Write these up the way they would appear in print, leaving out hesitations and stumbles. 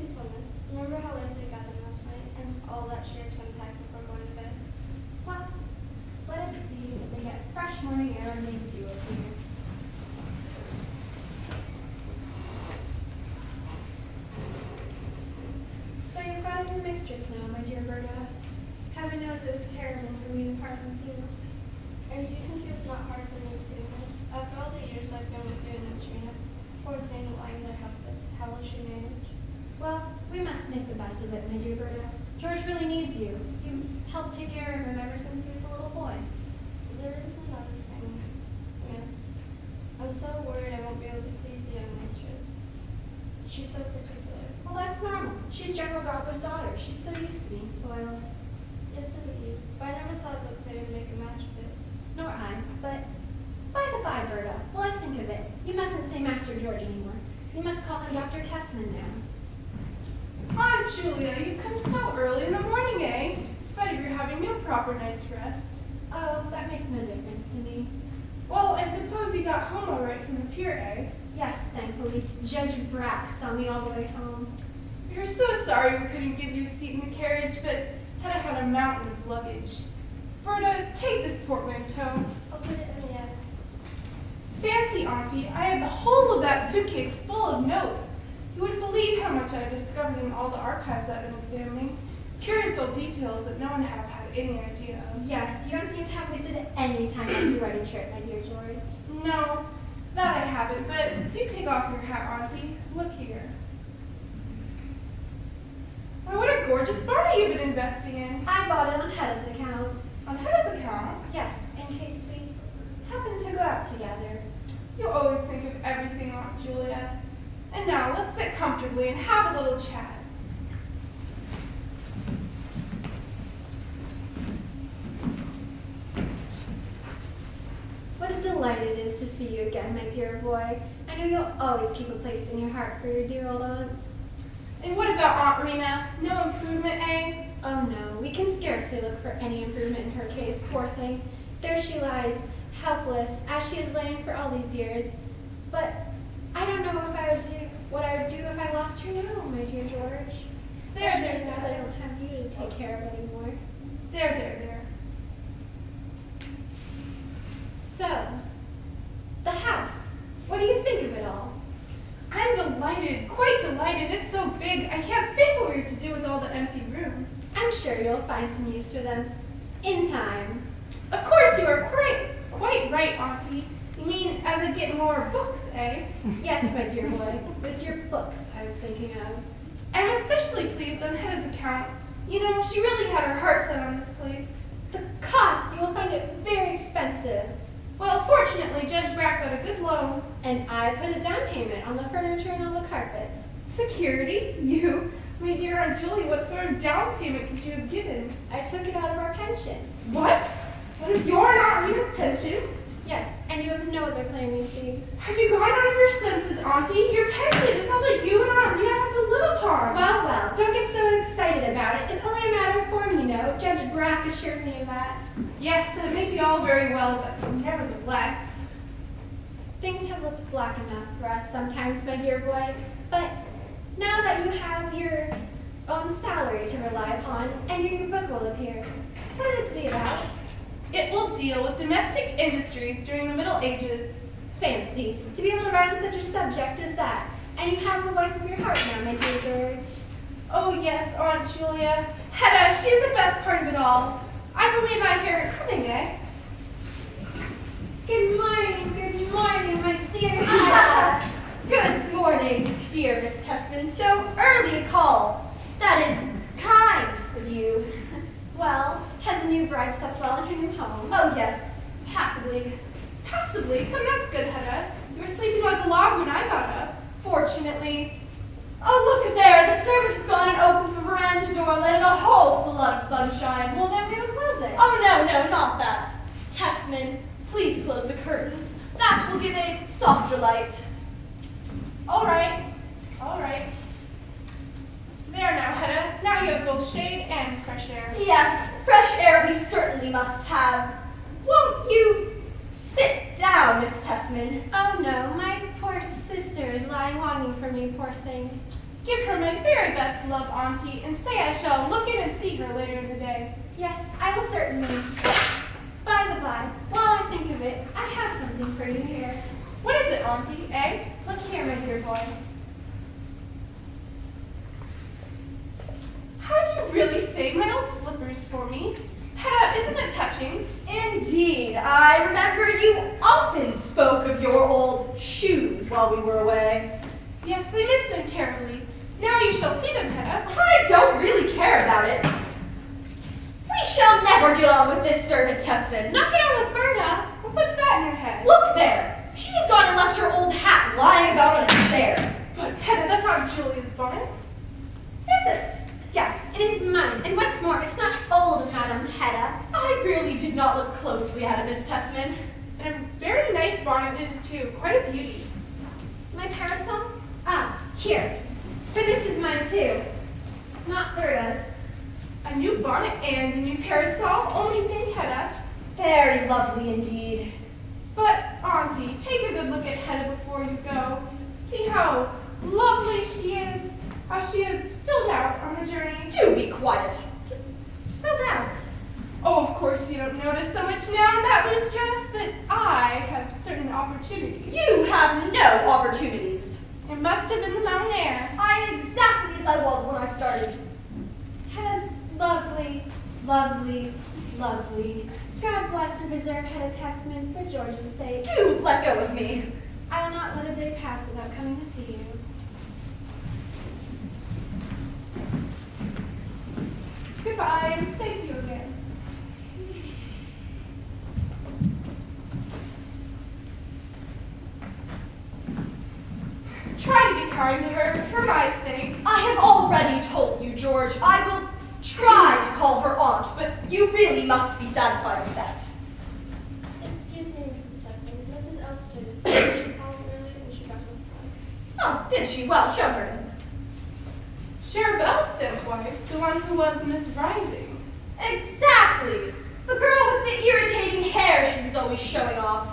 so, miss. Remember how late they got in last night and all that she had to unpack before going to bed? Well, let us see if they get fresh morning air and they do it here. So you've got a new mistress now, my dear Berta. Heaven knows it was terrible for me to part with you. And do you think it was not hard for me too, miss? After all the years I've been with you in this arena, poor thing lying there helpless, how will she manage? Well, we must make the best of it, my dear Berta. George really needs you. You helped take care of him ever since he was a little boy. There is another thing, miss. I'm so worried I won't be able to please the young mistress. She's so particular. Well, that's normal. She's General Gabler's daughter. She's so used to being spoiled. Yes, indeed. But I never thought that they would make a match of it. Nor I. But by the by, Berta, while I think of it, you mustn't say Master George anymore. You must call him Dr. Tessman now. Aunt Julia, you come so early in the morning, eh? In spite of your having no proper night's rest. Oh, that makes no difference to me. Well, I suppose you got home all right from the pier, eh? Yes, thankfully. Judge Brack saw me all the way home. We were so sorry we couldn't give you a seat in the carriage, but Hedda had a mountain of luggage. Berta, take this portmanteau. I'll put it in the attic. Fancy, Auntie, I had the whole of that suitcase full of notes. You wouldn't believe how much I've discovered in all the archives I've been examining. Curious old details that no one has had any idea of. Yes, you don't seem to have wasted any time on your wedding trip, my dear George. No, that I haven't, but do take off your hat, Auntie. Look here. Why, what a gorgeous barney you've been investing in. I bought it on Hedda's account. On Hedda's account? Yes, in case we happen to go out together. You always think of everything, Aunt Julia. And now, let's sit comfortably and have a little chat. What a delight it is to see you again, my dear boy. I know you'll always keep a place in your heart for your dear old aunts. And what about Aunt Rena? No improvement, eh? Oh no, we can scarcely look for any improvement in her case, poor thing. There she lies, helpless, as she has lain for all these years. But I don't know if I would do what I would do if I lost her now, my dear George. Especially now that I don't have you to take care of anymore. There. So, the house. What do you think of it all? I'm delighted, quite delighted. It's so big, I can't think what we're to do with all the empty rooms. I'm sure you'll find some use for them in time. Of course you are quite right, Auntie. You mean as I get more books, eh? Yes, my dear boy. It was your books I was thinking of. I'm especially pleased on Hedda's account. You know, she really had her heart set on this place. The cost, you will find it very expensive. Well, fortunately, Judge Brack got a good loan. And I put a down payment on the furniture and on the carpets. Security? You? My dear Aunt Julie, what sort of down payment could you have given? I took it out of our pension. What? What if you're not Rena's pension? Yes, and you have no other claim, you see. Have you gone out of your senses, Auntie? Your pension is all that you and Aunt Rena have to live upon. Well, don't get so excited about it. It's only a matter of form, you know. Judge Brack assured me of that. Yes, that may be all very well, but nevertheless. Things have looked black enough for us sometimes, my dear boy. But now that you have your own salary to rely upon, and your new book will appear, what is it to be about? It will deal with domestic industries during the Middle Ages. Fancy, to be able to write on such a subject as that. And you have the wife of your heart now, my dear George. Oh yes, Aunt Julia. Hedda, she is the best part of it all. I believe I hear her coming, eh? Good morning, my dear Hedda. Good morning, dear Miss Tessman. So early a call. That is kind of you. Well, has the new bride slept well in her new home? Oh, yes, passably. Possibly. Come, that's good, Hedda. You were sleeping like a log when I got up. Fortunately. Oh, look there. The servant has gone and opened the veranda door, letting a whole flood of sunshine. Well, then we will close it. Oh, no, not that. Tessman, please close the curtains. That will give a softer light. All right. There now, Hedda. Now you have both shade and fresh air. Yes, fresh air we certainly must have. Won't you sit down, Miss Tessman? Oh no, my poor sister is lying longing for me, poor thing. Give her my very best love, Auntie, and say I shall look in and see her later in the day. Yes, I will certainly. By the by, while I think of it, I have something for you here. What is it, Auntie, eh? Look here, my dear boy. How do you really save my old slippers for me? Hedda, isn't it touching? Indeed, I remember you often spoke of your old shoes while we were away. Yes, I miss them terribly. Now you shall see them, Hedda. I don't really care about it. We shall never get on with this servant, Tessman. Not get on with Berta. But what's that in your head? Look there. She's gone and left her old hat lying about on a chair. But Hedda, that's not Julia's bonnet. Is it? Yes, it is mine. And what's more, it's not old, Madam Hedda. I really did not look closely at it, Miss Tessman. And a very nice bonnet it is too. Quite a beauty. My parasol? Ah, here. For this is mine too. Not Berta's. A new bonnet and a new parasol. Only thing, Hedda. Very lovely indeed. But, Auntie, take a good look at Hedda before you go. See how lovely she is. How she is filled out on the journey. Do be quiet. Filled out. Oh, of course you don't notice so much now in that loose dress, but I have certain opportunities. You have no opportunities. It must have been the mountain air. I am exactly as I was when I started. Hedda's lovely, lovely, lovely. God bless and preserve Hedda Tessman for George's sake. Do let go of me. I will not let a day pass without coming to see you. Goodbye, and thank you again. Try to be kind to her, for my sake. I have already told you, George. I will try to call her aunt, but you really must be satisfied with that. Excuse me, Mrs. Tessman. Mrs. Elster is here. She called earlier and she got those flowers. Oh, did she? Well, show her in. Sheriff Elsted's wife, the one who was Miss Rising. Exactly. The girl with the irritating hair she was always showing off.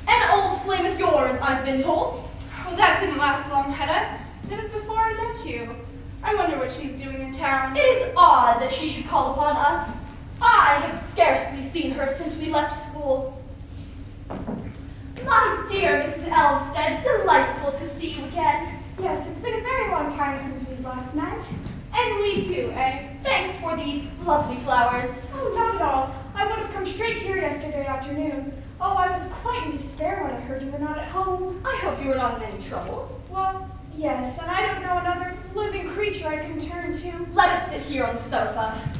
An old flame of yours, I've been told. Well, that didn't last long, Hedda. It was before I met you. I wonder what she's doing in town. It is odd that she should call upon us. I have scarcely seen her since we left school. My dear Mrs. Elvsted, delightful to see you again. Yes, it's been a very long time since we last met. And we too, eh? Thanks for the lovely flowers. Oh, not at all. I would have come straight here yesterday afternoon. Oh, I was quite in despair when I heard you were not at home. I hope you were not in any trouble. Well, yes, and I don't know another living creature I can turn to. Let us sit here on the sofa.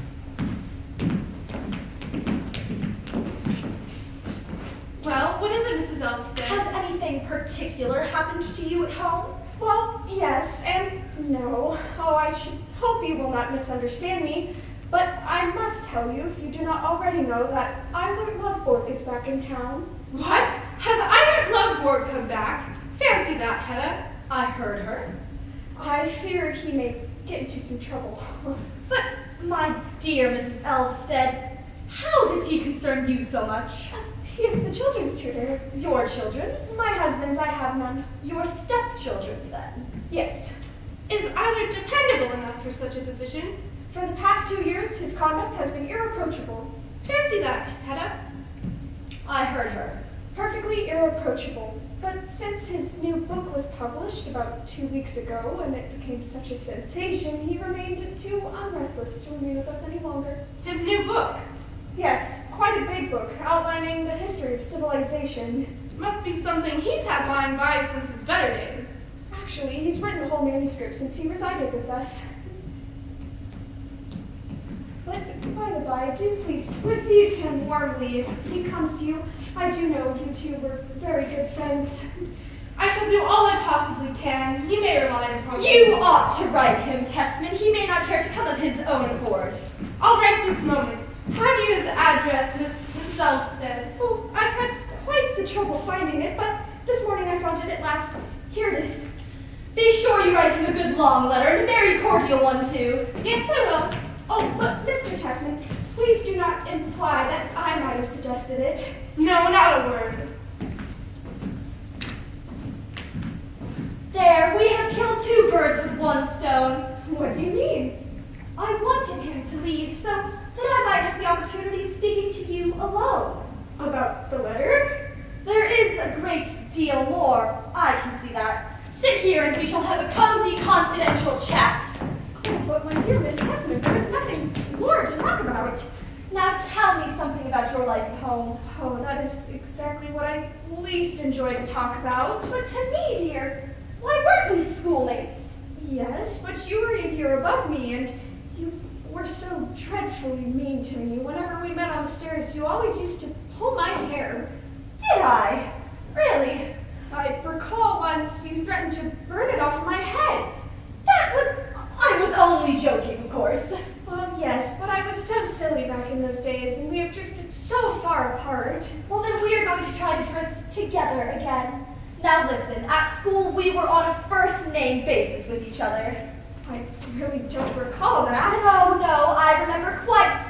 Well, what is it, Mrs. Elvsted? Has anything particular happened to you at home? Well, yes and no. Oh, I should hope you will not misunderstand me, but I must tell you, if you do not already know, that Eilert Loveborg is back in town. What? Has Eilert Loveborg come back? Fancy that, Hedda. I heard her. I fear he may get into some trouble. But, my dear Mrs. Elvsted, how does he concern you so much? He is the children's tutor. Your children's? My husband's, I have none. Your stepchildren's, then? Yes. Is Eilert dependable enough for such a position? For the past 2 years, his conduct has been irreproachable. Fancy that, Hedda. I heard her. Perfectly irreproachable. But since his new book was published about 2 weeks ago, and it became such a sensation, he remained too unrestless to remain with us any longer. His new book. Yes, quite a big book, outlining the history of civilization. Must be something he's had lying by since his better days. Actually, he's written the whole manuscript since he resided with us. But, by the by, do please receive him warmly if he comes to you. I do know you two were very good friends. I shall do all I possibly can. You may rely upon me. You ought to write him, Tessman. He may not care to come of his own accord. I'll write this moment. Have you his address, Mrs. Elvsted? Oh, I've had quite the trouble finding it, but this morning I found it at last. Here it is. Be sure you write him a good long letter, and a very cordial one, too. Yes, I will. Oh, but Mr. Tessman, please do not imply that I might have suggested it. No, not a word. There, we have killed 2 birds with one stone. What do you mean? I wanted him to leave so that I might have the opportunity of speaking to you alone. About the letter? There is a great deal more, I can see that. Sit here and we shall have a cozy, confidential chat. Oh, but my dear Miss Testament, there is nothing more to talk about. Now tell me something about your life at home. Oh, that is exactly what I least enjoy to talk about. But to me, dear, why weren't we schoolmates? Yes, but you were a year above me, and you were so dreadfully mean to me. Whenever we met on the stairs, you always used to pull my hair. Did I? Really? I recall once you threatened to burn it off my head. I was only joking, of course. Well, yes, but I was so silly back in those days, and we have drifted so far apart. Well, then we are going to try to drift together again. Now listen, at school we were on a first-name basis with each other. I really don't recall that. No, I remember quite